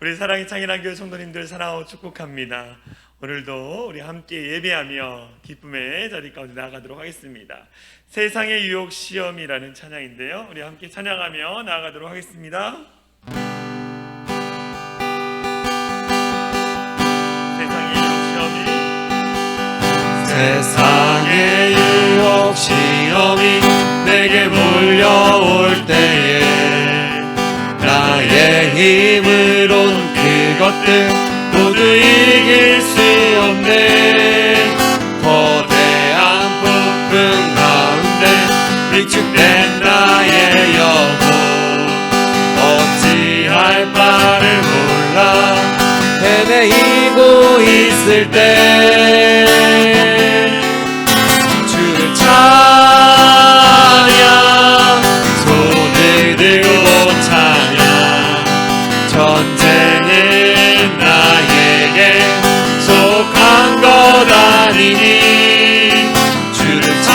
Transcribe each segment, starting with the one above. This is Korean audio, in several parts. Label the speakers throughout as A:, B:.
A: 우리 사랑의 창일한교회 성도님들 사랑하고 축복합니다. 오늘도 우리 함께 예배하며 기쁨의 자리 가운데 나아가도록 하겠습니다. 세상의 유혹 시험이라는 찬양인데요, 우리 함께 찬양하며 나아가도록 하겠습니다.
B: 세상의 유혹 시험이 내게 몰려올 때에 나의 힘으론 그것들 모두 이길 수 없네. 거대한 폭풍 가운데 위축된 나의 영혼 어찌할 바를 몰라 헤매이고 있을 때 주를 찬양, 손을 들고 찬양. 전쟁은 나에게 속한 것 아니니 주를 찬양,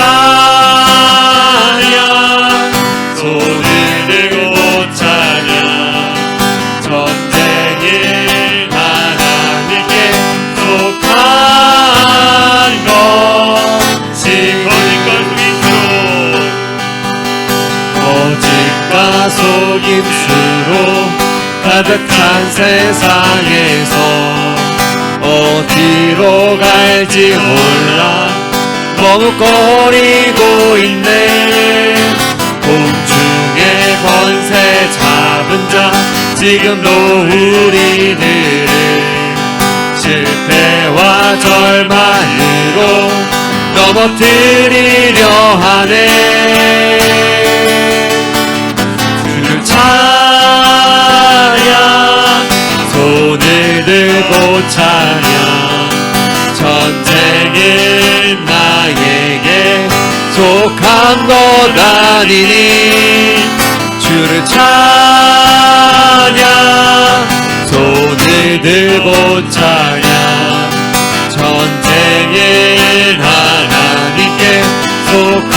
B: 손을 들고 찬양. 전쟁은 하나님께 속한 것이 거짓과 속임수로 가득한 세상에서 어디로 갈지 몰라 머뭇거리고 있네. 공중의 권세 잡은 자 지금도 우리들을 실패와 절망으로 넘어뜨리려 하네. 주를 찬양, 손을 들고 찬양. 전쟁은 나에게 속한 것 아니니 주를 찬양, 손을 들고 찬양. 전쟁은 하나님께 속한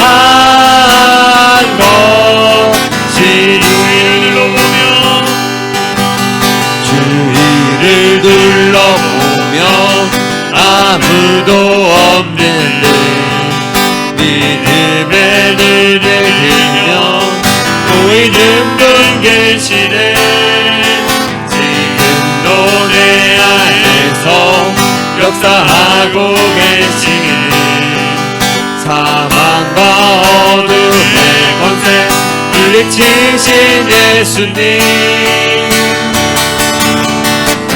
B: 것이니 주위를 둘러보며 아무도 없는데 믿음의 눈을 들며 보이는 분 계시네. 지금도 내 안에서 역사하고 계시네. 사망과 어둠의 권세 물리치신 예수님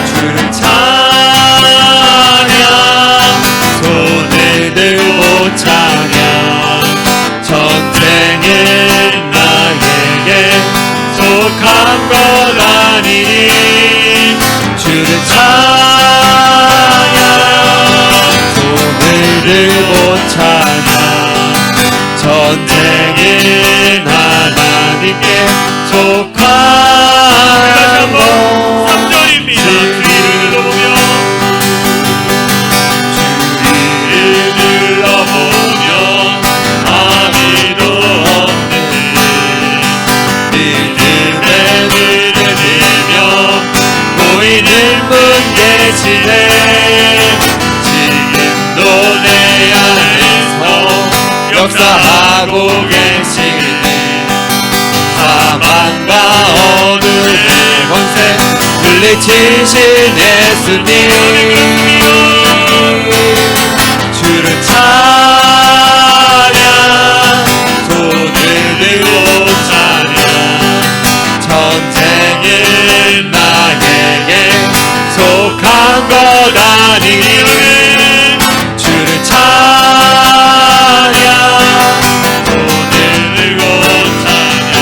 B: 주를 찬양, 손을 들고 찬양. 전쟁은 나에게 속한 것 아니니 주를 찬양, 손을 들고 찬양. 전쟁은 하나님께 속한 것. 3절입니다. 주위를 둘러보면 아무도 없네. 믿음의 눈을 들며 보이는 분 계시네. 지금도 내 안에서 역사하고 계시네. 사망과 어둠의 권세 물리치신 예수님 주를 찬양, 손을 들고 찬양. 전쟁은 나에게 속한 것 아니니 주를 찬양, 손을 들고 찬양.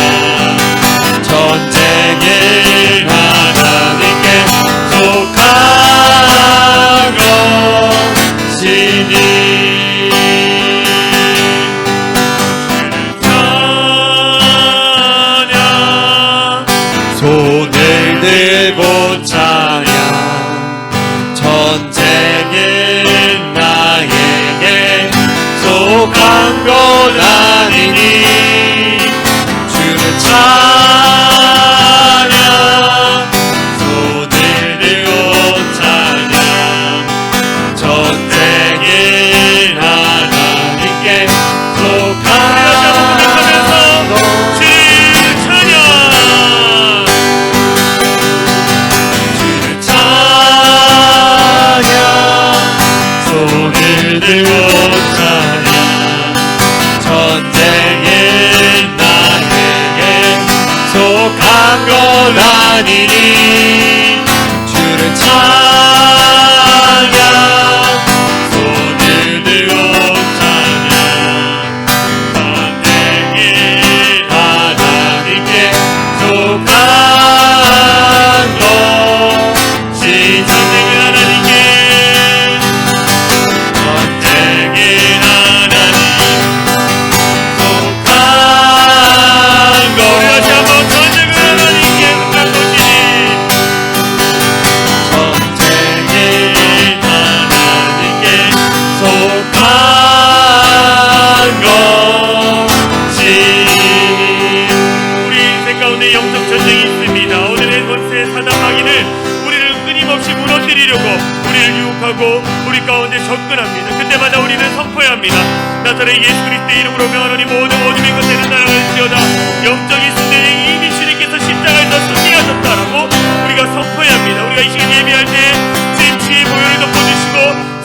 B: 전쟁은 하나님께 속한 것이니 찬양, 손을 들고 찬양. 전쟁은 나에게 속한 것 아니니 주를 찬양, 손을 손을 들고 찬양 전쟁은 나에게 속한 것 아니니 주를 찬양 손을 들고 찬양 전쟁은 하나님께 속한 것이 전쟁은 하나님께 전쟁은 하나님 속한 것
A: 우리 다시 한번 전쟁은 하나님께 속한 것이
B: 전쟁은 하나님께 속한 것이
A: 우리 인생 가운데 영적 전쟁이 있습니다. 오늘의 권세 사단 마귀는 우리를 끊임없이 무너뜨리려고 우리를 유혹하고 우리 가운데 접근합니다. 그때마다 우리는 선포해야 합니다. 나사렛 예수 그리스도의 이름으로 명하노니 모든 어둠의 권세는 날아갈지어다. 영적인 승리는 이미 주님께서 십자가에서 승리하셨다라고 우리가 선포해야 합니다. 우리가 이 시간 예배할 때 주님 치의 보혈을 덮어주시고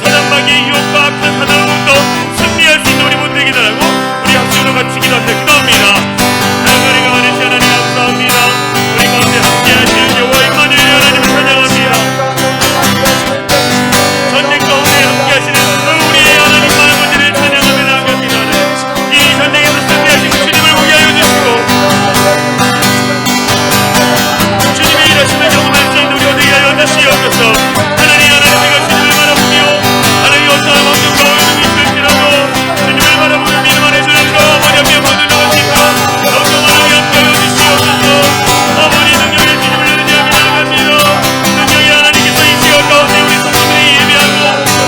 A: 사단 마귀의 유혹과 악한 사단을 더욱더 승리할 수 있는 우리 모두 되기 바라고 우리 합주로 같이 기도합니다. 하나님과 많으신 하나님 감사합니다. 우리 가운데 함께하시는 여호와 임마누엘 하나님을 찬양합니다. 전쟁 가운데 함께하시는 우리의 하나님 아버지를 찬양하며 나아갑니다. 이 전쟁에서 승리하신 주님을 보게 하여 주시고 주님의 일하심을 경험할 수 있는 우리가 되게 하여 주시옵소서. 하나님 우리가 주님을 바라보며 하나님 어떠한 환경과 어려움이 있을지라도 주님을 바라보며 믿음 안에 주님과 어머니 앞에 모든 것이 영성을 함께하여 주시옵소서. 어머니 능력의 주님을 의지하며 나아갑니다. 능력의 하나님께서 이 시간 가운데 우리 성도들이 예배하고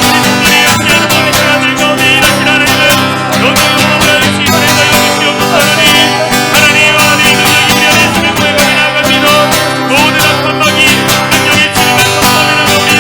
A: 우리 성도들이 함께하는 모든 사람들 가운데 일하신 하나님을 영적으로 마무리하여 주시기 바랍니다. 주시옵소서. 하나님 아버지 능력이 우리 안에 있음을 고백하며 나아갑니다. 모든 악한 마귀 능력의 주님을 선포하며 나아갑니다.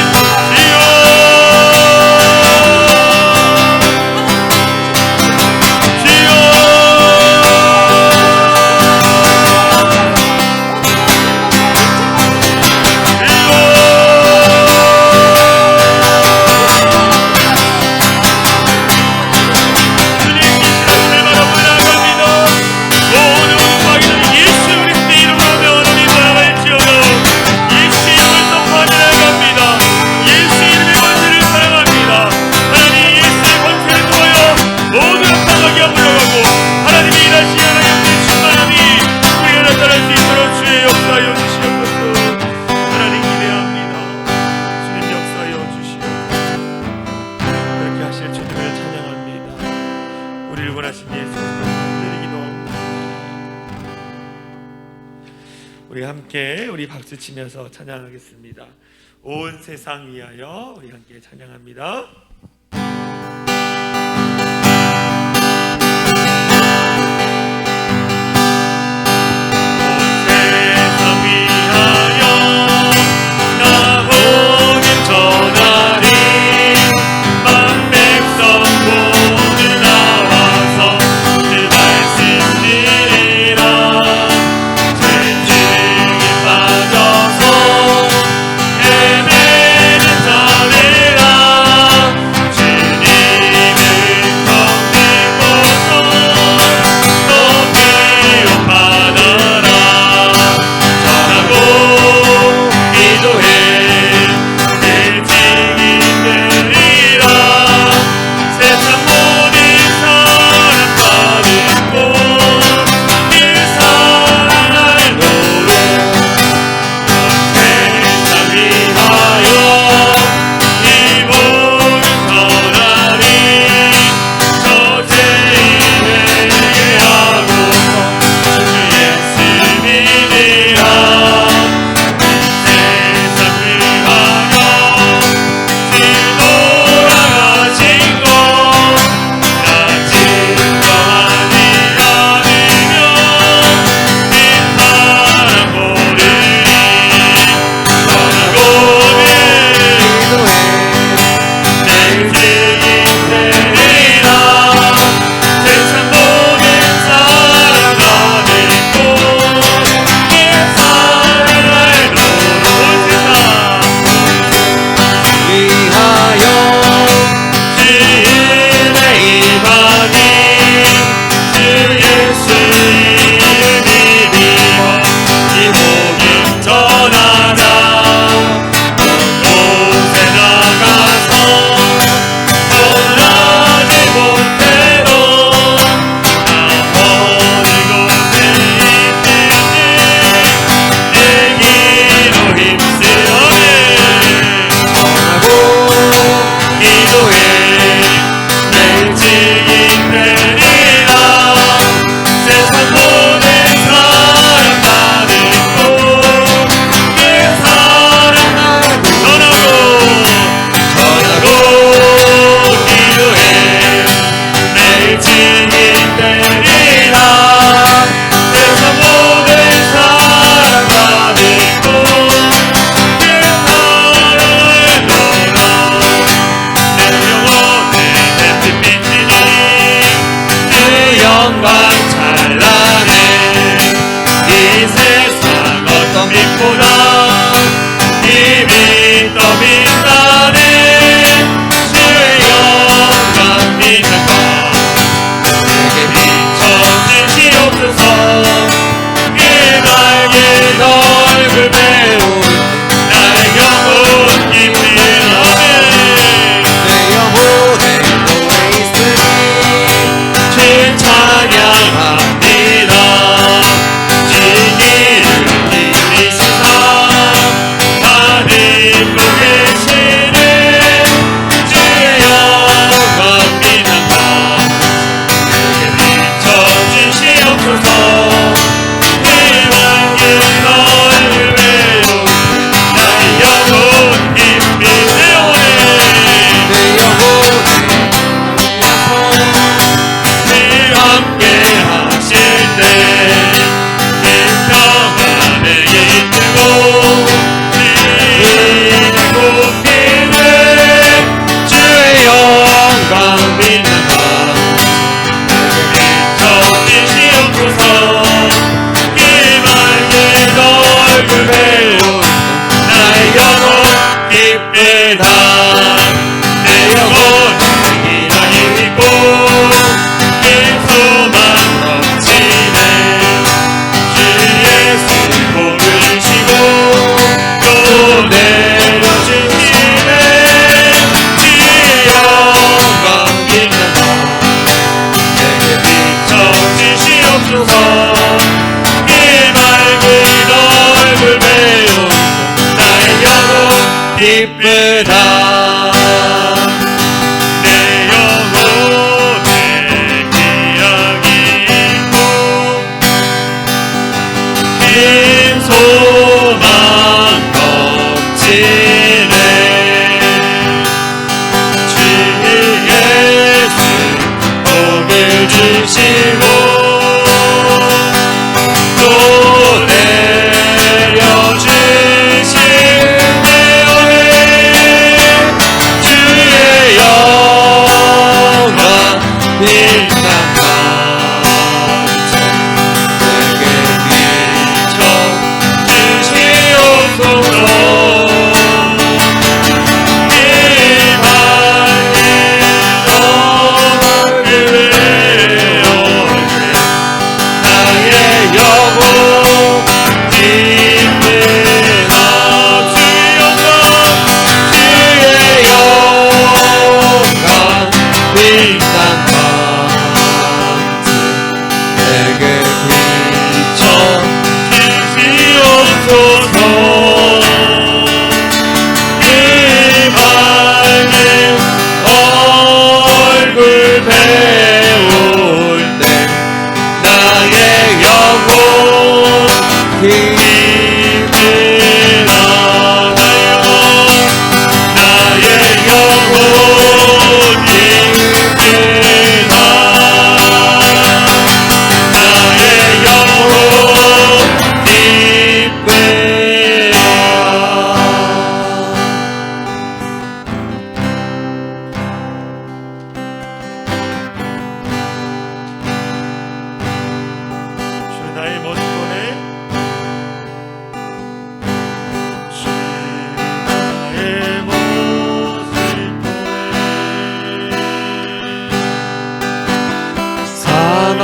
A: 우리 함께 우리 박수 치면서 찬양하겠습니다. 온 세상 위하여 우리 함께 찬양합니다.
B: 헤매는 자매라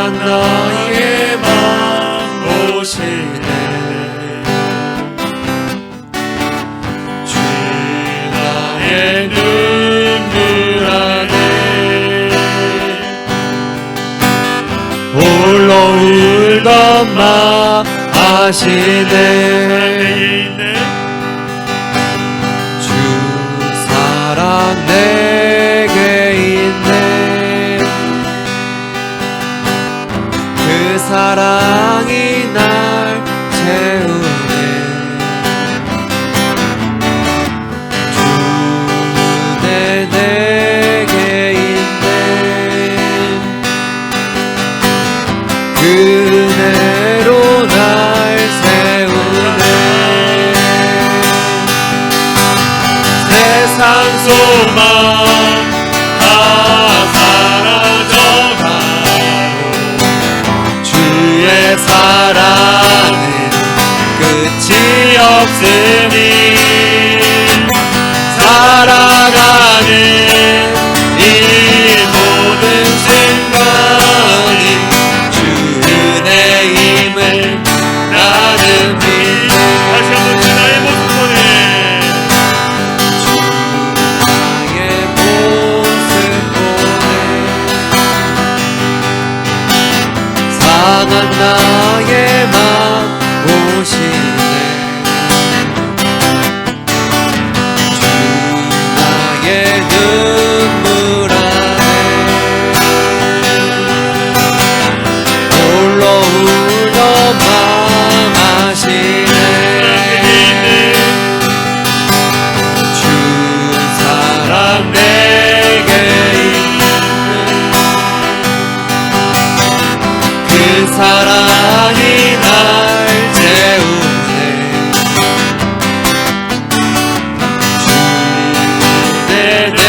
B: 상한 나의 맘 보시네 주 나의 눈물 안에 홀로 울던 마하시네 주 사랑 내게 있네 그 사랑이 날 채우네 주 내게 있네 그대로 날 세우네 세상 소망 다 사라져가고 주의 사랑은 끝이 없으니 살아가는 이 모든 순간이 주 은혜임을 나는 믿네
A: 다시 한번 주 나의 모습 보내
B: 나의 모습 보내 상한 나의 맘 보시네 주 나의 눈물 안에 홀로 울어 망하시네 주 사랑 내게 있네 그 사랑이 날 채우네 주 내게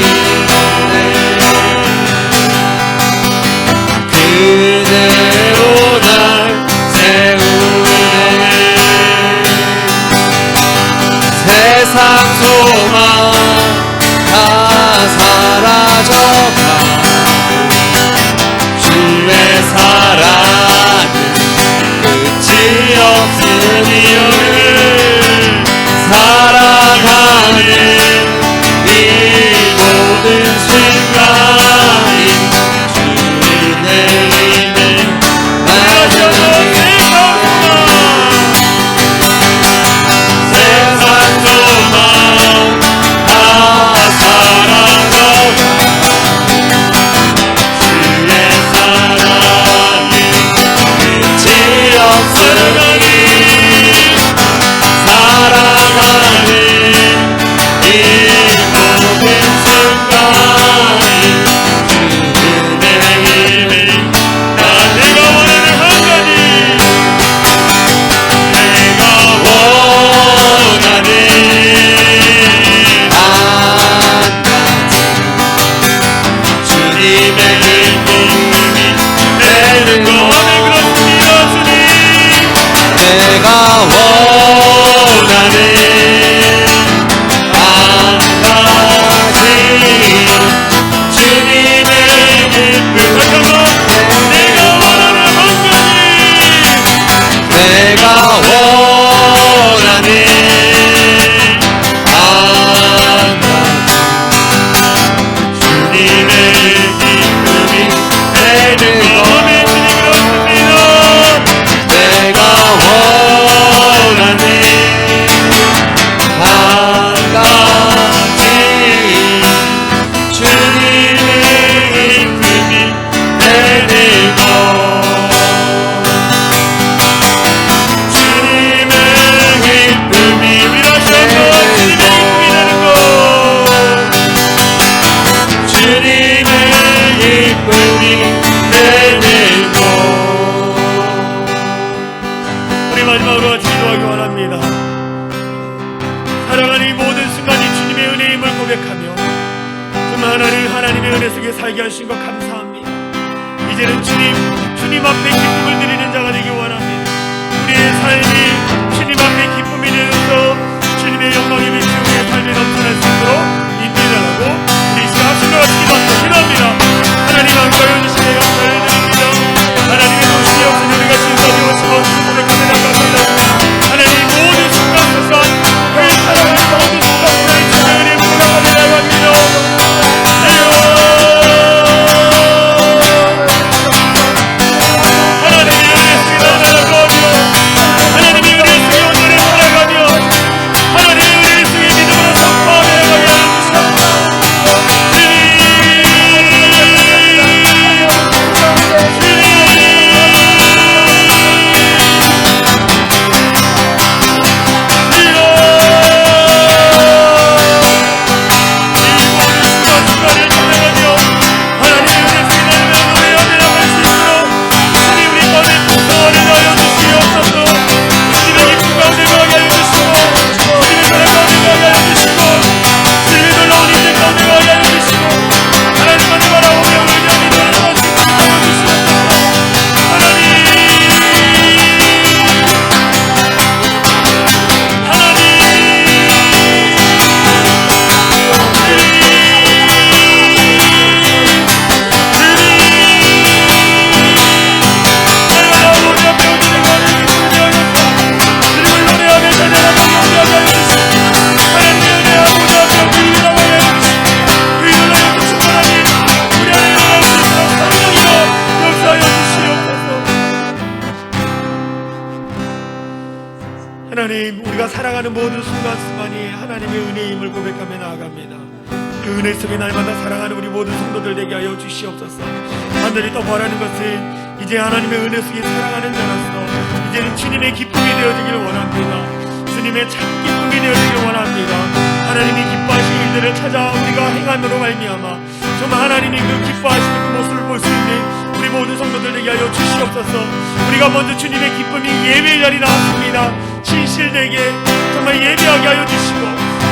B: 있네 그대로 날 세우네 세상 소망 다 사라져가 주의 사랑은 끝이 없으니 살아가는 이 모든 순간이 주의 힘을 나는 세상 소망 다 사라져가 주의 사랑이 끝이 없으니 살아가는 이 모든 순간이 주의 힘을 나 내가 원하는 한 가지 내가 원하는 한 가지 주님의 기쁨이 되는 것
A: 그렇습니다 주님
B: 내가 원하는 한 가지 주님의 기쁨이
A: 내가 원하는 한 가지
B: 내가 원하는 한 가지 주님의 기쁨이 되는 것 내가 원하는 한 가지 주님의 기쁨이 되는 것 주님의 기쁨이 위로하셔서 주님의 기쁨이 되는 것
A: 우리 마지막으로 같이 기도하기 원합니다. 살아가는 이 모든 순간이 주님의 은혜임을 고백하며 그만한 하나님의 은혜 속에 살게 하신 것 감사합니다. 이제는 주님 앞에 기쁨을 드리는 자가 되기 원합니다. 우리의 삶이 주님 앞에 기쁨이 되어서 주님의 영광이 비추어 우리의 삶에 넘쳐날 수 있도록 인도해달라고 우리 시간 하신 것 같이 기도합니다. 하나님 함께 해주시며 영광을 우리가 살아가는 모든 순간순간이 하나님의 은혜임을 고백하며 나아갑니다. 그 은혜 속에 날마다 사랑하는 우리 모든 성도들 되게 하여 주시옵소서. 간절히 또 바라는 것은 이제 하나님의 은혜 속에 살아가는 자로서 이제는 주님의 기쁨이 되어지길 원합니다. 주님의 참 기쁨이 되어지길 원합니다. 하나님이 기뻐하신 일들을 찾아 우리가 행함으로 말미암아 정말 하나님이 그 기뻐하시는 그 모습을 볼 수 있는 우리 모든 성도들 되게 하여 주시옵소서. 우리가 먼저 주님의 기쁨이 예배 자리 나왔습니다. 진실되게 정말 예배하게 하여 주시고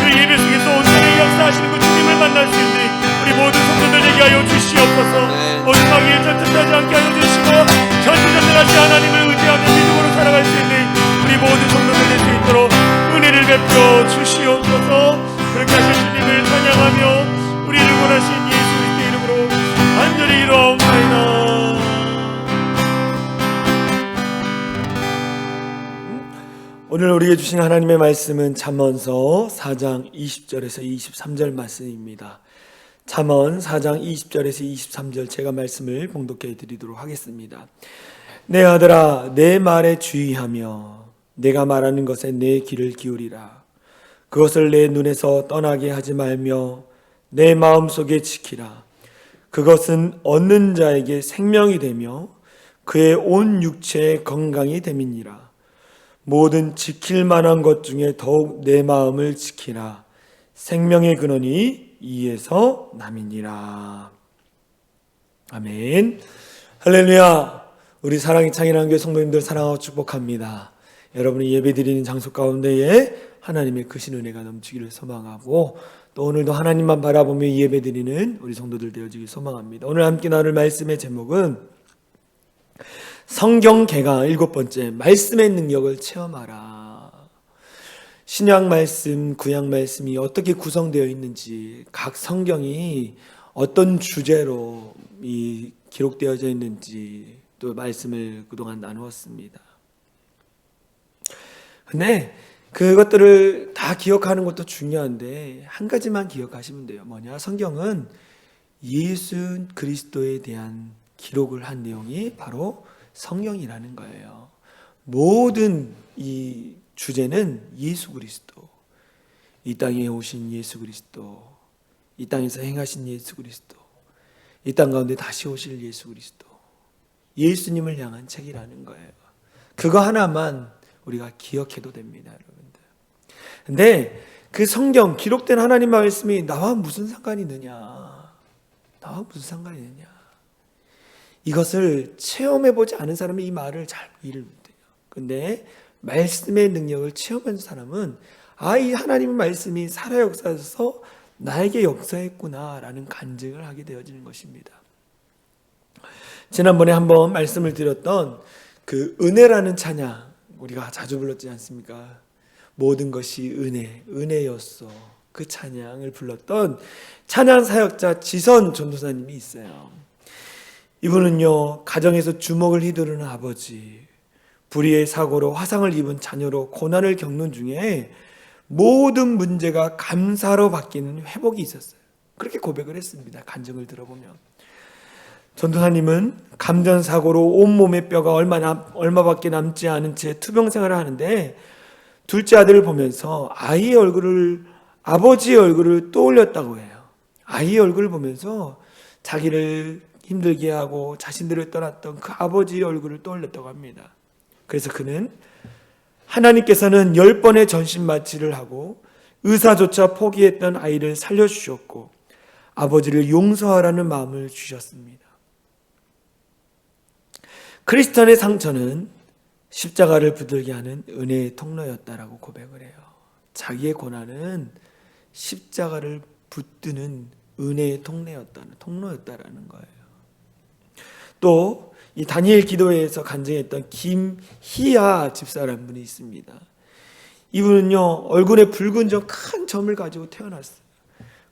A: 그 예배 속에서 온전히 역사하시는 그 주님을 만날 수 있는 우리 모든 성도들 되게 하여 주시옵소서. 마지막 일 절뚝하지 않게 하여 주시고 전지전능하신 하나님을 의지하며 믿음으로 살아갈 수 있는 우리 모든 성도들 될 수 있도록 은혜를 베풀어 주시옵소서. 그렇게 하신 주님을 찬양하며 우리를 원하신 예수 그리스도의 이름으로 간절히 기도하옵나이다. 오늘 우리에게 주신 하나님의 말씀은 잠언서 4장 20절에서 23절 말씀입니다. 잠언 4장 20절에서 23절 제가 말씀을 봉독해 드리도록 하겠습니다. 내 아들아, 내 말에 주의하며 내가 말하는 것에 내 귀를 기울이라. 그것을 내 눈에서 떠나게 하지 말며 내 마음속에 지키라. 그것은 얻는 자에게 생명이 되며 그의 온 육체의 건강이 됨이니라. 모든 지킬 만한 것 중에 더욱 내 마음을 지키라. 생명의 근원이 이에서 남이니라. 아멘. 할렐루야. 우리 사랑이 창인한 교회 성도님들 사랑하고 축복합니다. 여러분이 예배드리는 장소 가운데에 하나님의 크신 은혜가 넘치기를 소망하고 또 오늘도 하나님만 바라보며 예배드리는 우리 성도들 되어지길 소망합니다. 오늘 함께 나눌 말씀의 제목은 성경 개강 7번째, 말씀의 능력을 체험하라. 신약 말씀, 구약 말씀이 어떻게 구성되어 있는지, 각 성경이 어떤 주제로 기록되어져 있는지 또 말씀을 그동안 나누었습니다. 근데 그것들을 다 기억하는 것도 중요한데 한 가지만 기억하시면 돼요. 뭐냐? 성경은 예수 그리스도에 대한 기록을 한 내용이 바로 성경이라는 거예요. 모든 이 주제는 예수 그리스도, 이 땅에 오신 예수 그리스도, 이 땅에서 행하신 예수 그리스도, 이 땅 가운데 다시 오실 예수 그리스도, 예수님을 향한 책이라는 거예요. 그거 하나만 우리가 기억해도 됩니다, 여러분들. 근데 그 성경 기록된 하나님 말씀이 나와 무슨 상관이 있느냐? 나와 무슨 상관이 있느냐? 이것을 체험해보지 않은 사람이 이 말을 잘 이해를 못해요. 근데 말씀의 능력을 체험한 사람은 이 하나님의 말씀이 살아 역사해서 나에게 역사했구나라는 간증을 하게 되어지는 것입니다. 지난번에 한번 말씀을 드렸던 그 은혜라는 찬양 우리가 자주 불렀지 않습니까? 모든 것이 은혜였어. 그 찬양을 불렀던 찬양 사역자 지선 전도사님이 있어요. 이분은요, 가정에서 주먹을 휘두르는 아버지, 불의의 사고로 화상을 입은 자녀로 고난을 겪는 중에 모든 문제가 감사로 바뀌는 회복이 있었어요. 그렇게 고백을 했습니다. 간증을 들어보면. 전도사님은 감전사고로 온몸의 뼈가 얼마밖에 남지 않은 채 투병 생활을 하는데 둘째 아들을 보면서 아버지의 얼굴을 떠올렸다고 해요. 아이의 얼굴을 보면서 자기를 힘들게 하고 자신들을 떠났던 그 아버지의 얼굴을 떠올렸다고 합니다. 그래서 그는 하나님께서는 10번의 전신마취를 하고 의사조차 포기했던 아이를 살려주셨고 아버지를 용서하라는 마음을 주셨습니다. 크리스천의 상처는 십자가를 붙들게 하는 은혜의 통로였다라고 고백을 해요. 자기의 고난은 십자가를 붙드는 은혜의 통로였다라는 거예요. 또 이 다니엘 기도회에서 간증했던 김희아 집사라는 분이 있습니다. 이분은요, 얼굴에 붉은 큰 점을 가지고 태어났어요.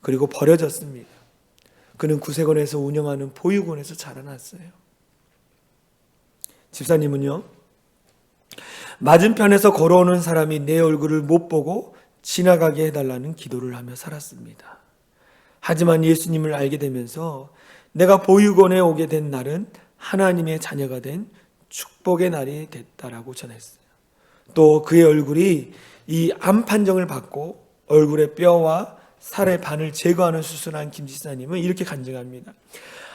A: 그리고 버려졌습니다. 그는 구세군에서 운영하는 보육원에서 자라났어요. 집사님은요, 맞은편에서 걸어오는 사람이 내 얼굴을 못 보고 지나가게 해달라는 기도를 하며 살았습니다. 하지만 예수님을 알게 되면서 내가 보육원에 오게 된 날은 하나님의 자녀가 된 축복의 날이 됐다라고 전했어요.
C: 또 그의 얼굴이 이 암 판정을 받고 얼굴의 뼈와 살의 반을 제거하는 수술한 김지사님은 이렇게 간증합니다.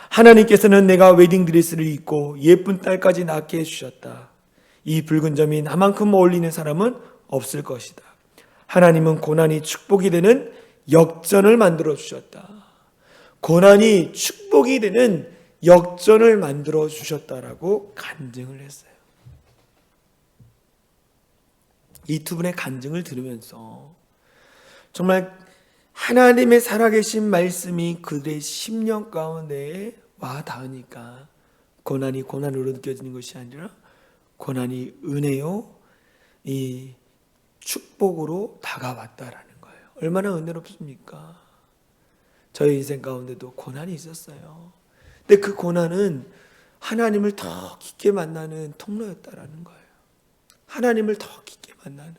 C: 하나님께서는 내가 웨딩드레스를 입고 예쁜 딸까지 낳게 해주셨다. 이 붉은 점이 나만큼 어울리는 사람은 없을 것이다. 하나님은 고난이 축복이 되는 역전을 만들어 주셨다. 고난이 축복이 되는 역전을 만들어 주셨다라고 간증을 했어요. 이 두 분의 간증을 들으면서 정말 하나님의 살아계신 말씀이 그들의 심령 가운데에 와 닿으니까 고난이 고난으로 느껴지는 것이 아니라 고난이 은혜요, 이 축복으로 다가왔다라는 거예요. 얼마나 은혜롭습니까? 저희 인생 가운데도 고난이 있었어요. 근데 그 고난은 하나님을 더 깊게 만나는 통로였다라는 거예요. 하나님을 더 깊게 만나는.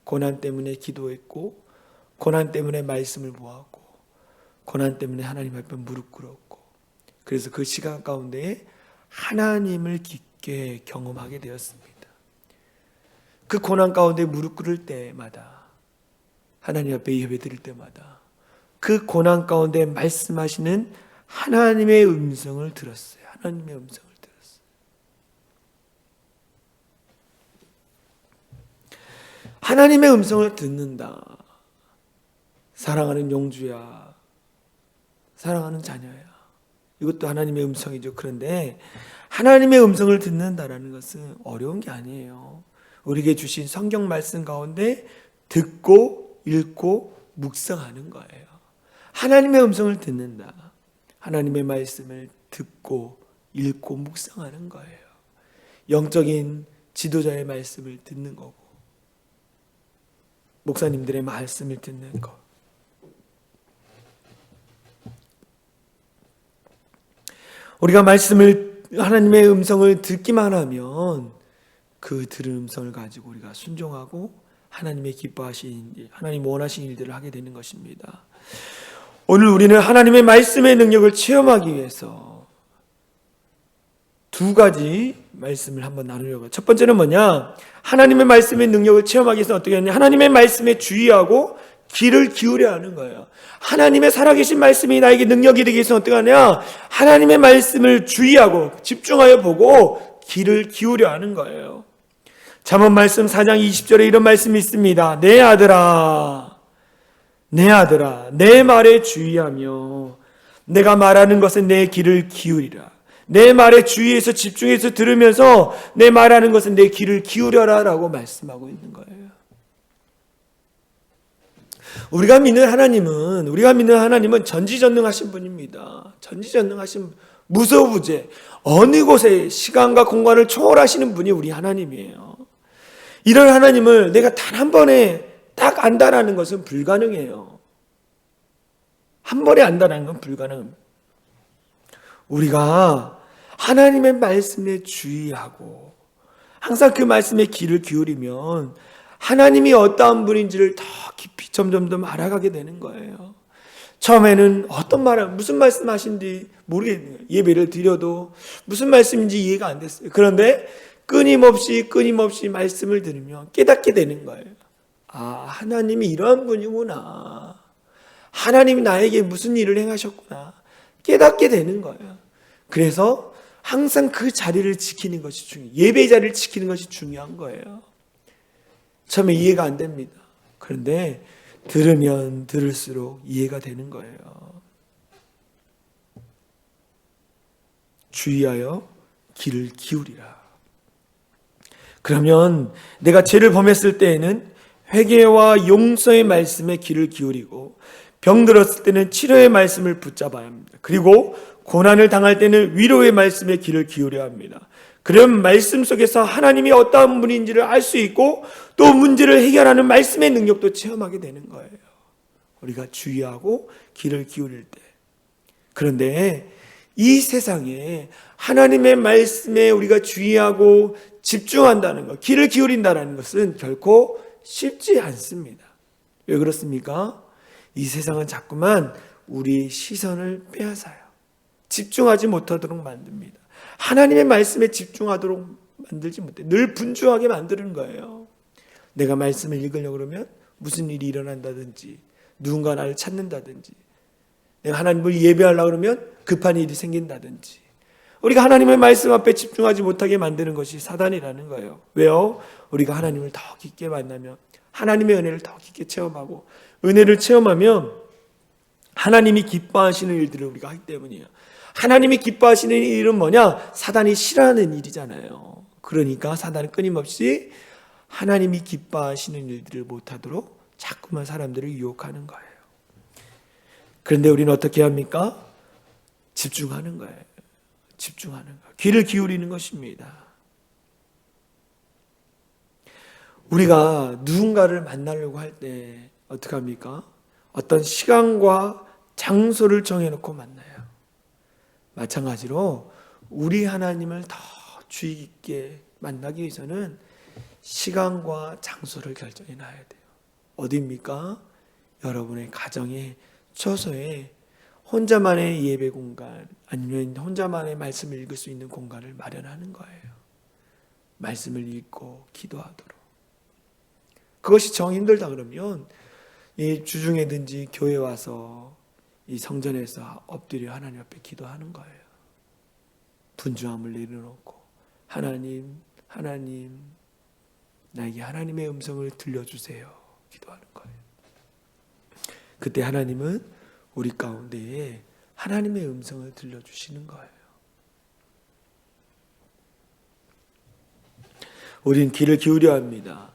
C: 고난 때문에 기도했고, 고난 때문에 말씀을 모았고, 고난 때문에 하나님 앞에 무릎 꿇었고, 그래서 그 시간 가운데에 하나님을 깊게 경험하게 되었습니다. 그 고난 가운데 무릎 꿇을 때마다, 하나님 앞에 예배 드릴 때마다 그 고난 가운데 말씀하시는 하나님의 음성을 들었어요. 하나님의 음성을 들었어요. 하나님의 음성을 듣는다. 사랑하는 용주야, 사랑하는 자녀야. 이것도 하나님의 음성이죠. 그런데 하나님의 음성을 듣는다라는 것은 어려운 게 아니에요. 우리에게 주신 성경 말씀 가운데 듣고 읽고 묵상하는 거예요. 하나님의 음성을 듣는다. 하나님의 말씀을 듣고 읽고 묵상하는 거예요. 영적인 지도자의 말씀을 듣는 거고, 목사님들의 말씀을 듣는 것. 우리가 하나님의 음성을 듣기만 하면 그 들은 음성을 가지고 우리가 순종하고 하나님의 기뻐하신 일, 하나님 원하신 일들을 하게 되는 것입니다. 오늘 우리는 하나님의 말씀의 능력을 체험하기 위해서 두 가지 말씀을 한번 나누려고 해요. 첫 번째는 뭐냐? 하나님의 말씀의 능력을 체험하기 위해서 어떻게 하냐? 하나님의 말씀에 주의하고 귀를 기울여야 하는 거예요. 하나님의 살아계신 말씀이 나에게 능력이 되기 위해서 어떻게 하냐? 하나님의 말씀을 주의하고 집중하여 보고 귀를 기울여야 하는 거예요. 잠언 말씀 4장 20절에 이런 말씀이 있습니다. 내 아들아, 내 말에 주의하며 내가 말하는 것에 내 귀를 기울이라. 내 말에 주의해서 집중해서 들으면서 내 말하는 것은 내 귀를 기울여라 라고 말씀하고 있는 거예요. 우리가 믿는 하나님은 전지전능하신 분입니다. 전지전능하신 무소부재, 어느 곳에 시간과 공간을 초월하시는 분이 우리 하나님이에요. 이런 하나님을 내가 단 한 번에 딱 안다라는 것은 불가능해요. 한 번에 안다라는 건 불가능합니다. 우리가 하나님의 말씀에 주의하고 항상 그 말씀에 귀를 기울이면 하나님이 어떠한 분인지를 더 깊이 점점 더 알아가게 되는 거예요. 처음에는 무슨 말씀 하신지 모르겠네요. 예배를 드려도 무슨 말씀인지 이해가 안 됐어요. 그런데 끊임없이 말씀을 들으면 깨닫게 되는 거예요. 아, 하나님이 이러한 분이구나. 하나님이 나에게 무슨 일을 행하셨구나. 깨닫게 되는 거예요. 그래서 항상 그 자리를 지키는 것이 중요해요. 예배 자리를 지키는 것이 중요한 거예요. 처음에 이해가 안 됩니다. 그런데 들으면 들을수록 이해가 되는 거예요. 주의하여 귀를 기울이라. 그러면 내가 죄를 범했을 때에는 회개와 용서의 말씀에 귀를 기울이고 병들었을 때는 치료의 말씀을 붙잡아야 합니다. 그리고 고난을 당할 때는 위로의 말씀에 귀를 기울여야 합니다. 그런 말씀 속에서 하나님이 어떠한 분인지를 알 수 있고 또 문제를 해결하는 말씀의 능력도 체험하게 되는 거예요. 우리가 주의하고 귀를 기울일 때. 그런데 이 세상에 하나님의 말씀에 우리가 주의하고 집중한다는 것, 귀를 기울인다는 것은 결코 쉽지 않습니다. 왜 그렇습니까? 이 세상은 자꾸만 우리 시선을 빼앗아요. 집중하지 못하도록 만듭니다. 하나님의 말씀에 집중하도록 만들지 못해. 늘 분주하게 만드는 거예요. 내가 말씀을 읽으려고 그러면 무슨 일이 일어난다든지 누군가 나를 찾는다든지 내가 하나님을 예배하려고 그러면 급한 일이 생긴다든지 우리가 하나님의 말씀 앞에 집중하지 못하게 만드는 것이 사단이라는 거예요. 왜요? 우리가 하나님을 더 깊게 만나면 하나님의 은혜를 더 깊게 체험하고 은혜를 체험하면 하나님이 기뻐하시는 일들을 우리가 하기 때문이에요. 하나님이 기뻐하시는 일은 뭐냐? 사단이 싫어하는 일이잖아요. 그러니까 사단은 끊임없이 하나님이 기뻐하시는 일들을 못하도록 자꾸만 사람들을 유혹하는 거예요. 그런데 우리는 어떻게 합니까? 집중하는 거예요. 집중하는 거. 귀를 기울이는 것입니다. 우리가 누군가를 만나려고 할 때 어떻게 합니까? 어떤 시간과 장소를 정해놓고 만나요. 마찬가지로 우리 하나님을 더 주의 깊게 만나기 위해서는 시간과 장소를 결정해 놔야 돼요. 어디입니까? 여러분의 가정에, 처소에 혼자만의 예배 공간 아니면 혼자만의 말씀을 읽을 수 있는 공간을 마련하는 거예요. 말씀을 읽고 기도하도록. 그것이 정 힘들다 그러면 이 주중에든지 교회 와서 이 성전에서 엎드려 하나님 앞에 기도하는 거예요. 분주함을 내려놓고 하나님 나에게 하나님의 음성을 들려주세요. 기도하는 거예요. 그때 하나님은 우리 가운데에 하나님의 음성을 들려주시는 거예요. 우린 귀를 기울여야 합니다.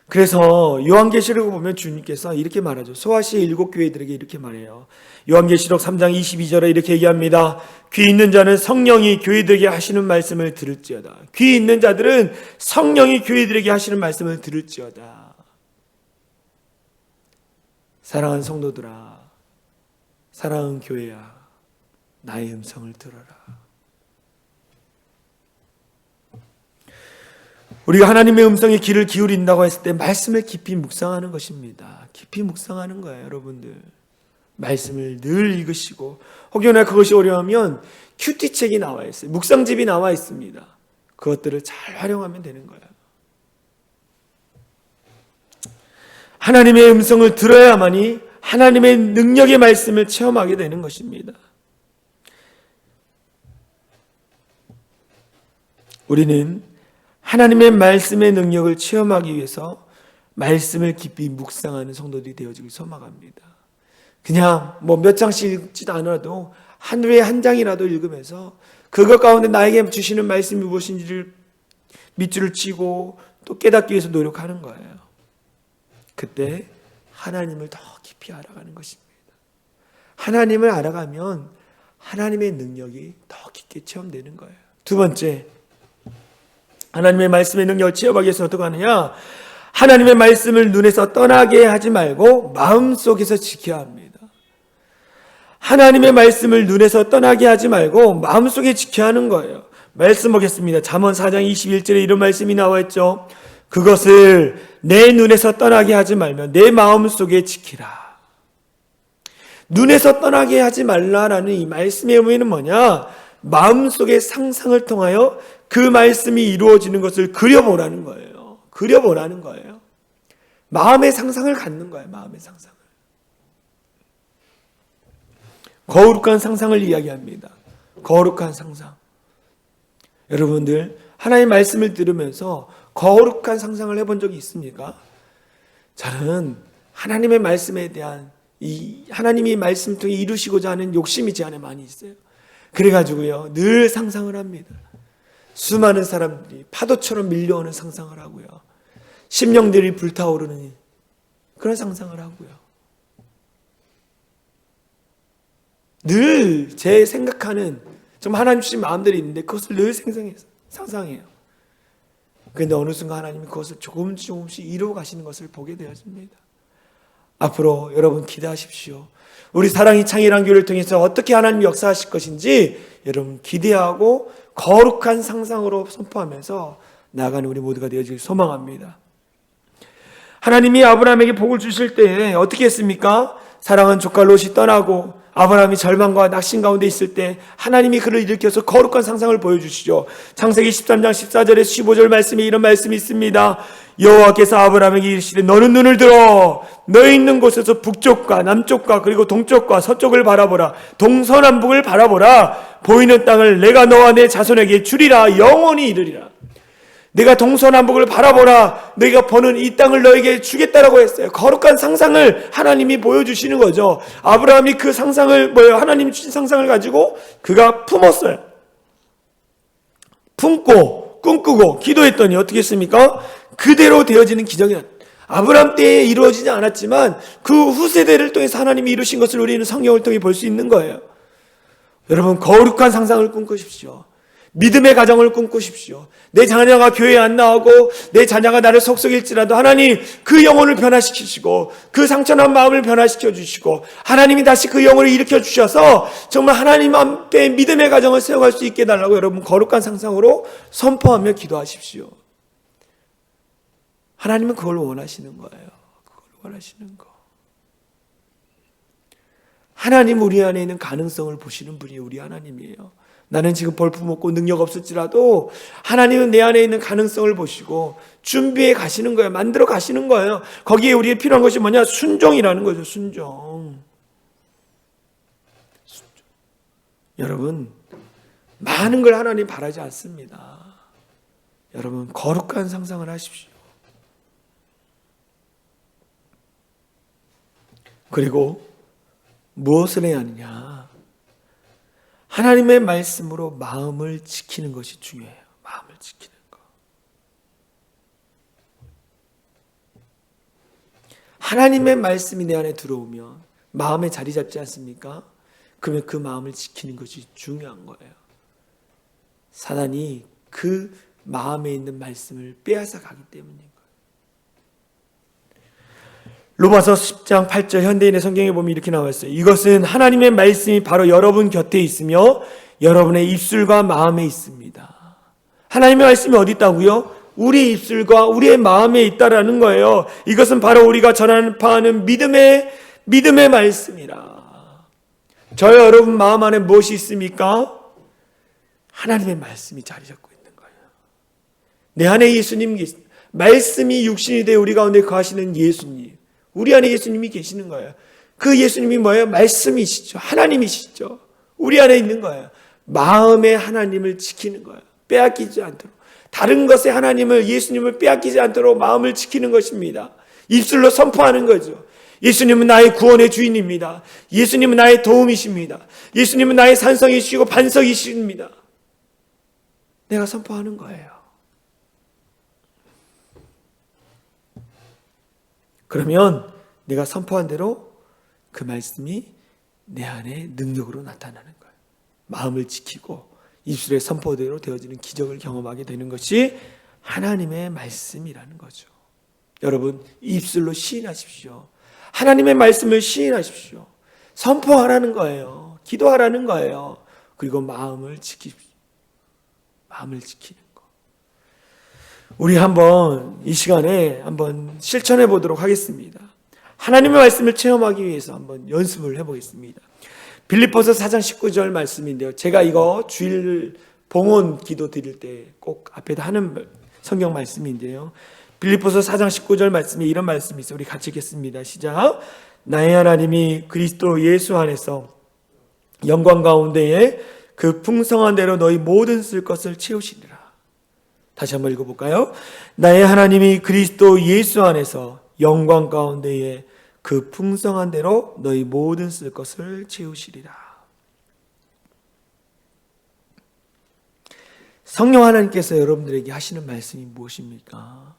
C: 그래서 요한계시록을 보면 주님께서 이렇게 말하죠. 소아시아 7교회들에게 이렇게 말해요. 요한계시록 3장 22절에 이렇게 얘기합니다. 귀 있는 자는 성령이 교회들에게 하시는 말씀을 들을지어다. 귀 있는 자들은 성령이 교회들에게 하시는 말씀을 들을지어다. 사랑하는 성도들아, 사랑하는 교회야, 나의 음성을 들어라. 우리가 하나님의 음성에 귀를 기울인다고 했을 때 말씀을 깊이 묵상하는 것입니다. 깊이 묵상하는 거예요, 여러분들. 말씀을 늘 읽으시고 혹여나 그것이 어려우면 큐티책이 나와 있어요. 묵상집이 나와 있습니다. 그것들을 잘 활용하면 되는 거예요. 하나님의 음성을 들어야만이 하나님의 능력의 말씀을 체험하게 되는 것입니다. 우리는 하나님의 말씀의 능력을 체험하기 위해서 말씀을 깊이 묵상하는 성도들이 되어지길 소망합니다. 그냥 몇 장씩 읽지도 않아도 하루에 한 장이라도 읽으면서 그것 가운데 나에게 주시는 말씀이 무엇인지를 밑줄을 치고 또 깨닫기 위해서 노력하는 거예요. 그때 하나님을 더 깊이 알아가는 것입니다. 하나님을 알아가면 하나님의 능력이 더 깊게 체험되는 거예요. 두 번째, 하나님의 말씀의 능력을 체험하기 위해서 어떻게 하느냐? 하나님의 말씀을 눈에서 떠나게 하지 말고 마음속에서 지켜야 합니다. 하나님의 말씀을 눈에서 떠나게 하지 말고 마음속에 지켜야 하는 거예요. 말씀 보겠습니다. 잠언 4장 21절에 이런 말씀이 나와 있죠. 그것을 내 눈에서 떠나게 하지 말며 내 마음속에 지키라. 눈에서 떠나게 하지 말라라는 이 말씀의 의미는 뭐냐? 마음속의 상상을 통하여 그 말씀이 이루어지는 것을 그려보라는 거예요. 그려보라는 거예요. 마음의 상상을 갖는 거예요. 마음의 상상을. 거룩한 상상을 이야기합니다. 거룩한 상상. 여러분들 하나님의 말씀을 들으면서 거룩한 상상을 해본 적이 있습니까? 저는 하나님의 말씀에 대한 이 하나님이 말씀 통해 이루시고자 하는 욕심이 제 안에 많이 있어요. 그래가지고요 늘 상상을 합니다. 수많은 사람들이 파도처럼 밀려오는 상상을 하고요. 심령들이 불타오르는 그런 상상을 하고요. 늘 제 생각하는 좀 하나님 주신 마음들이 있는데 그것을 늘 상상해요. 그런데 어느 순간 하나님이 그것을 조금씩 이루어 가시는 것을 보게 되어집니다. 앞으로 여러분 기대하십시오. 우리 사랑이 창일한 교회를 통해서 어떻게 하나님이 역사하실 것인지 여러분 기대하고 거룩한 상상으로 선포하면서 나아가는 우리 모두가 되어지길 소망합니다. 하나님이 아브라함에게 복을 주실 때 어떻게 했습니까? 사랑한 조카 롯이 떠나고 아브라함이 절망과 낙심 가운데 있을 때 하나님이 그를 일으켜서 거룩한 상상을 보여주시죠. 창세기 13장 14절에 15절 말씀에 이런 말씀이 있습니다. 여호와께서 아브라함에게 이르시되 너는 눈을 들어 너희 있는 곳에서 북쪽과 남쪽과 그리고 동쪽과 서쪽을 바라보라. 동서남북을 바라보라. 보이는 땅을 내가 너와 내 자손에게 주리라. 영원히 이르리라. 내가 동서남북을 바라보라. 너희가 보는 이 땅을 너에게 주겠다라고 했어요. 거룩한 상상을 하나님이 보여주시는 거죠. 아브라함이 그 상상을 하나님이 주신 상상을 가지고 그가 품었어요. 품고 꿈꾸고 기도했더니 어떻게 했습니까? 그대로 되어지는 기적이 아브라함 때에 이루어지지 않았지만 그 후세대를 통해서 하나님이 이루신 것을 우리는 성경을 통해 볼 수 있는 거예요. 여러분, 거룩한 상상을 꿈꾸십시오. 믿음의 가정을 꿈꾸십시오. 내 자녀가 교회에 안 나오고 내 자녀가 나를 속썩일지라도 하나님 그 영혼을 변화시키시고 그 상처난 마음을 변화시켜 주시고 하나님이 다시 그 영혼을 일으켜 주셔서 정말 하나님 앞에 믿음의 가정을 세워갈 수 있게 해달라고 여러분 거룩한 상상으로 선포하며 기도하십시오. 하나님은 그걸 원하시는 거예요. 그걸 원하시는 거. 하나님 우리 안에 있는 가능성을 보시는 분이 우리 하나님이에요. 나는 지금 볼품없고 능력 없을지라도 하나님은 내 안에 있는 가능성을 보시고 준비해 가시는 거예요. 만들어 가시는 거예요. 거기에 우리에 필요한 것이 뭐냐? 순종이라는 거죠. 순종. 여러분, 많은 걸 하나님 바라지 않습니다. 여러분, 거룩한 상상을 하십시오. 그리고 무엇을 해야 하느냐? 하나님의 말씀으로 마음을 지키는 것이 중요해요. 마음을 지키는 거. 하나님의 말씀이 내 안에 들어오면 마음에 자리 잡지 않습니까? 그러면 그 마음을 지키는 것이 중요한 거예요. 사단이 그 마음에 있는 말씀을 빼앗아 가기 때문인 거예요. 로마서 10장 8절 현대인의 성경에 보면 이렇게 나와 있어요. 이것은 하나님의 말씀이 바로 여러분 곁에 있으며 여러분의 입술과 마음에 있습니다. 하나님의 말씀이 어디 있다고요? 우리 입술과 우리의 마음에 있다라는 거예요. 이것은 바로 우리가 전파하는 믿음의 말씀이라. 저 여러분 마음 안에 무엇이 있습니까? 하나님의 말씀이 자리 잡고 있는 거예요. 내 안에 예수님 계십니다. 말씀이 육신이 되어 우리 가운데 거하시는 예수님. 우리 안에 예수님이 계시는 거예요. 그 예수님이 뭐예요? 말씀이시죠. 하나님이시죠. 우리 안에 있는 거예요. 마음에 하나님을 지키는 거예요. 빼앗기지 않도록. 다른 것에 하나님을, 예수님을 빼앗기지 않도록 마음을 지키는 것입니다. 입술로 선포하는 거죠. 예수님은 나의 구원의 주인입니다. 예수님은 나의 도움이십니다. 예수님은 나의 산성이시고 반석이십니다. 내가 선포하는 거예요. 그러면 내가 선포한 대로 그 말씀이 내 안에 능력으로 나타나는 거예요. 마음을 지키고 입술의 선포대로 되어지는 기적을 경험하게 되는 것이 하나님의 말씀이라는 거죠. 여러분, 입술로 시인하십시오. 하나님의 말씀을 시인하십시오. 선포하라는 거예요. 기도하라는 거예요. 그리고 마음을 지키십시오. 마음을 지키는 거. 우리 한번 이 시간에 한번 실천해 보도록 하겠습니다. 하나님의 말씀을 체험하기 위해서 한번 연습을 해보겠습니다. 빌립보서 4장 19절 말씀인데요. 제가 이거 주일 봉헌 기도 드릴 때 꼭 앞에다 하는 성경 말씀인데요. 빌립보서 4장 19절 말씀에 이런 말씀이 있어요. 우리 같이 읽겠습니다. 시작. 나의 하나님이 그리스도 예수 안에서 영광 가운데에 그 풍성한 대로 너희 모든 쓸 것을 채우시리라. 다시 한번 읽어볼까요? 나의 하나님이 그리스도 예수 안에서 영광 가운데에 그 풍성한 대로 너희 모든 쓸 것을 채우시리라. 성령 하나님께서 여러분들에게 하시는 말씀이 무엇입니까?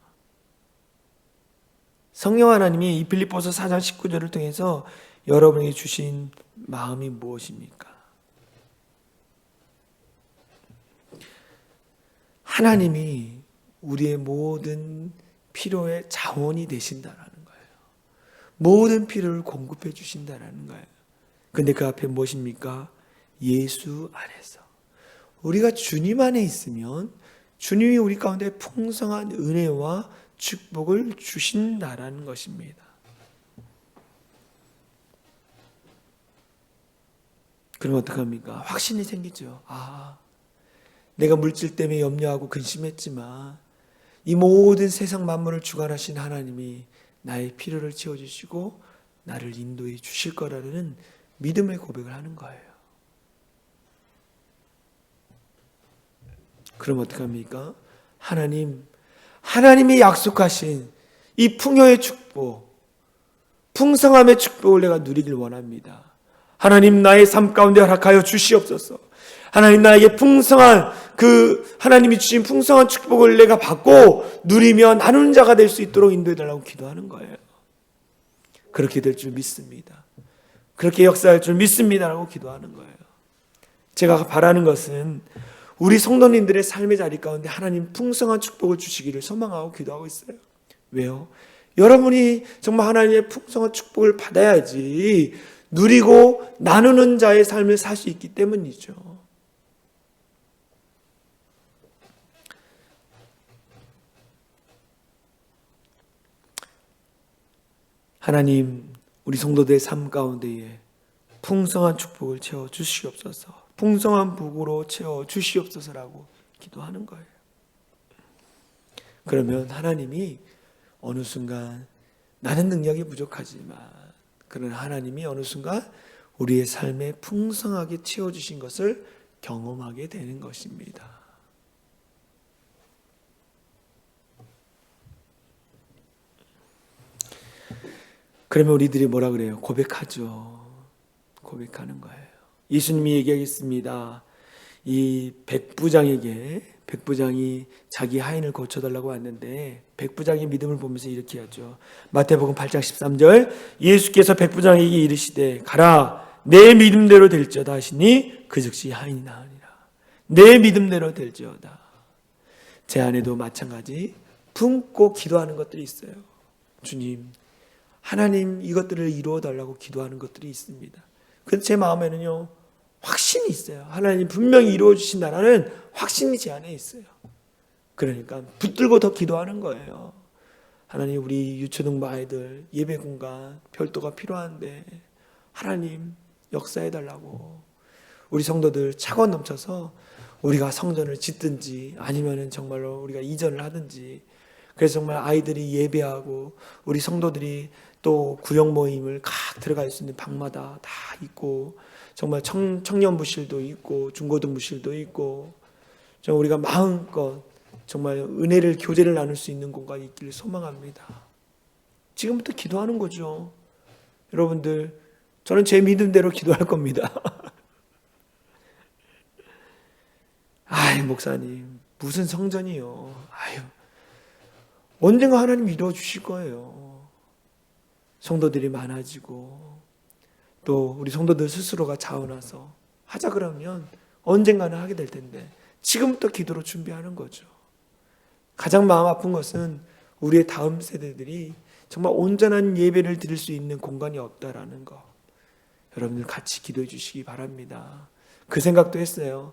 C: 성령 하나님이 이 빌립보서 4장 19절을 통해서 여러분에게 주신 마음이 무엇입니까? 하나님이 우리의 모든 필요의 자원이 되신다라는 거예요. 모든 필요를 공급해 주신다라는 거예요. 근데 그 앞에 무엇입니까? 예수 안에서. 우리가 주님 안에 있으면 주님이 우리 가운데 풍성한 은혜와 축복을 주신다라는 것입니다. 그럼 어떡합니까? 확신이 생기죠. 아, 내가 물질 때문에 염려하고 근심했지만 이 모든 세상 만물을 주관하신 하나님이 나의 필요를 채워주시고 나를 인도해 주실 거라는 믿음의 고백을 하는 거예요. 그럼 어떡합니까? 하나님이 약속하신 이 풍요의 축복, 풍성함의 축복을 내가 누리길 원합니다. 하나님, 나의 삶 가운데 허락하여 주시옵소서. 하나님, 나에게 풍성한 하나님이 주신 풍성한 축복을 내가 받고 누리며 나누는 자가 될 수 있도록 인도해 달라고 기도하는 거예요. 그렇게 될 줄 믿습니다. 그렇게 역사할 줄 믿습니다라고 기도하는 거예요. 제가 바라는 것은 우리 성도님들의 삶의 자리 가운데 하나님 풍성한 축복을 주시기를 소망하고 기도하고 있어요. 왜요? 여러분이 정말 하나님의 풍성한 축복을 받아야지 누리고 나누는 자의 삶을 살 수 있기 때문이죠. 하나님, 우리 성도들의 삶 가운데에 풍성한 축복을 채워 주시옵소서. 풍성한 복으로 채워 주시옵소서라고 기도하는 거예요. 그러면 하나님이 어느 순간 나는 능력이 부족하지만 그러나 하나님이 어느 순간 우리의 삶에 풍성하게 채워주신 것을 경험하게 되는 것입니다. 그러면 우리들이 뭐라 그래요? 고백하죠. 고백하는 거예요. 예수님이 얘기하겠습니다. 이 백부장이 자기 하인을 고쳐달라고 왔는데 백부장의 믿음을 보면서 이렇게 하죠. 마태복음 8장 13절, 예수께서 백부장에게 이르시되 가라, 내 믿음대로 될지어다 하시니 그 즉시 하인이 나으니라. 내 믿음대로 될지어다. 제 안에도 마찬가지 품고 기도하는 것들이 있어요. 주님, 하나님 이것들을 이루어 달라고 기도하는 것들이 있습니다. 그래서 제 마음에는요, 확신이 있어요. 하나님 분명히 이루어 주신다라는 확신이 제 안에 있어요. 그러니까 붙들고 더 기도하는 거예요. 하나님, 우리 유초등부 아이들 예배 공간 별도가 필요한데 하나님 역사해 달라고. 우리 성도들 차고 넘쳐서 우리가 성전을 짓든지 아니면은 정말로 우리가 이전을 하든지, 그래서 정말 아이들이 예배하고 우리 성도들이 또 구역 모임을 각 들어갈 수 있는 방마다 다 있고, 정말 청년부실도 있고 중고등부실도 있고, 정말 우리가 마음껏 정말 은혜를 교제를 나눌 수 있는 공간이 있기를 소망합니다. 지금부터 기도하는 거죠. 여러분들, 저는 제 믿음대로 기도할 겁니다. 아이, 목사님 무슨 성전이요. 아유, 언젠가 하나님 이루어 주실 거예요. 성도들이 많아지고 또 우리 성도들 스스로가 자원해서 하자 그러면 언젠가는 하게 될 텐데 지금부터 기도로 준비하는 거죠. 가장 마음 아픈 것은 우리의 다음 세대들이 정말 온전한 예배를 드릴 수 있는 공간이 없다라는 거. 여러분들 같이 기도해 주시기 바랍니다. 그 생각도 했어요.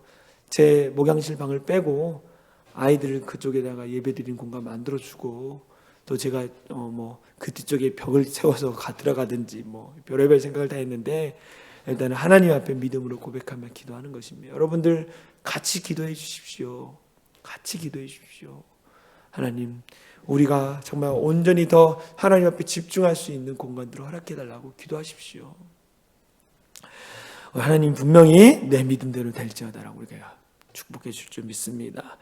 C: 제 목양실 방을 빼고 아이들 그쪽에다가 예배 드리는 공간 만들어주고, 또 제가 그 뒤쪽에 벽을 세워서 들어가든지 별의별 생각을 다 했는데, 일단은 하나님 앞에 믿음으로 고백하며 기도하는 것입니다. 여러분들 같이 기도해 주십시오. 같이 기도해 주십시오. 하나님, 우리가 정말 온전히 더 하나님 앞에 집중할 수 있는 공간들을 허락해 달라고 기도하십시오. 하나님 분명히 내 믿음대로 될지어다라고 우리가 축복해 줄 줄 믿습니다.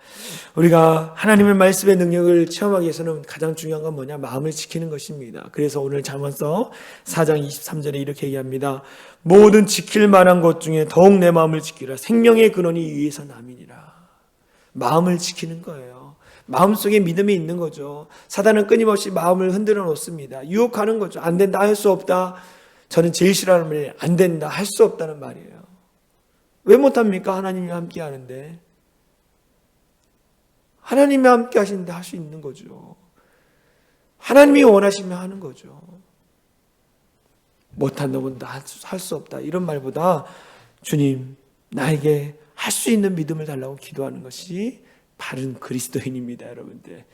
C: 우리가 하나님의 말씀의 능력을 체험하기 위해서는 가장 중요한 건 뭐냐? 마음을 지키는 것입니다. 그래서 오늘 잠언서 4장 23절에 이렇게 얘기합니다. 모든 지킬 만한 것 중에 더욱 내 마음을 지키라. 생명의 근원이 위에서 남이니라. 마음을 지키는 거예요. 마음속에 믿음이 있는 거죠. 사단은 끊임없이 마음을 흔들어 놓습니다. 유혹하는 거죠. 안 된다, 할 수 없다. 저는 제일 싫어하는 말이 안 된다, 할 수 없다는 말이에요. 왜 못합니까? 하나님이 함께 하는데. 하나님이 함께 하시는데 할 수 있는 거죠. 하나님이 원하시면 하는 거죠. 못한다고 할 수 없다 이런 말보다 주님, 나에게 할 수 있는 믿음을 달라고 기도하는 것이 바른 그리스도인입니다. 여러분들,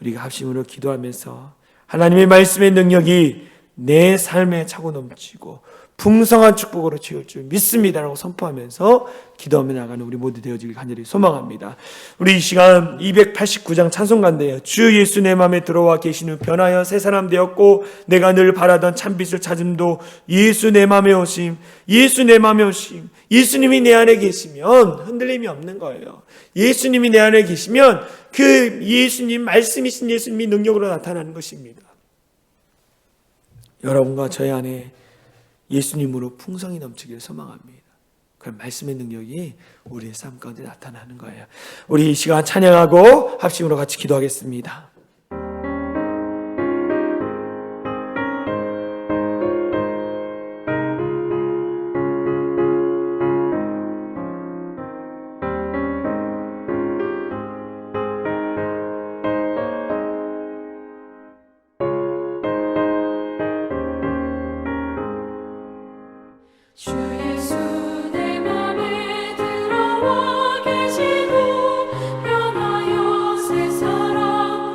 C: 우리가 합심으로 기도하면서 하나님의 말씀의 능력이 내 삶에 차고 넘치고 풍성한 축복으로 채울 줄 믿습니다라고 선포하면서 기도하며 나가는 우리 모두 되어지길 간절히 소망합니다. 우리 이 시간 289장 찬송가인데요. 주 예수 내 맘에 들어와 계신 후 변하여 새 사람 되었고 내가 늘 바라던 참빛을 찾음도 예수 내 맘에 오심, 예수 내 맘에 오심. 예수님이 내 안에 계시면 흔들림이 없는 거예요. 예수님이 내 안에 계시면 그 예수님, 말씀이신 예수님이 능력으로 나타나는 것입니다. 여러분과 저희 안에 예수님으로 풍성이 넘치기를 소망합니다. 그럼 말씀의 능력이 우리의 삶 가운데 나타나는 거예요. 우리 이 시간 찬양하고 합심으로 같이 기도하겠습니다.
D: 주 예수 내 맘에 들어와 계시고 변하여 새 사람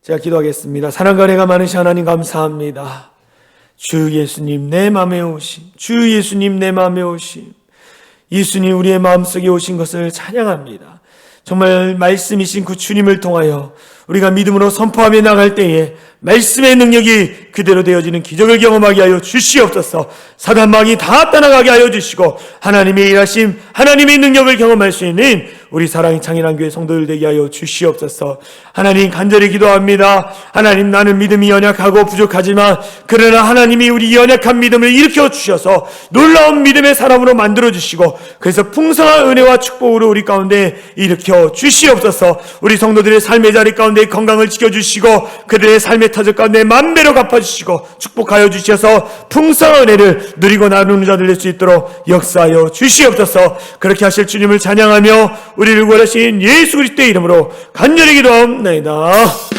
C: 제가 기도하겠습니다. 사랑과 은혜가 많으신 하나님 감사합니다. 주 예수님 내 마음에 오심, 주 예수님 내 마음에 오심, 예수님 우리의 마음속에 오신 것을 찬양합니다. 정말 말씀이신 그 주님을 통하여 우리가 믿음으로 선포하며 나갈 때에 말씀의 능력이 그대로 되어지는 기적을 경험하게 하여 주시옵소서. 사단마귀 다 떠나가게 하여 주시고 하나님의 일하심, 하나님의 능력을 경험할 수 있는 우리 사랑의 창인한교회 성도들 되게 하여 주시옵소서. 하나님 간절히 기도합니다. 하나님 나는 믿음이 연약하고 부족하지만 그러나 하나님이 우리 연약한 믿음을 일으켜 주셔서 놀라운 믿음의 사람으로 만들어 주시고 그래서 풍성한 은혜와 축복으로 우리 가운데 일으켜 주시옵소서. 우리 성도들의 삶의 자리 가운데 건강을 지켜주시고 그들의 삶의 터질 가운데 만배로 갚아주시고 축복하여 주셔서 풍성한 은혜를 누리고 나누는 자들 될 수 있도록 역사하여 주시옵소서. 그렇게 하실 주님을 찬양하며 우리를 구원하신 예수 그리스도의 이름으로 간절히 기도합니다.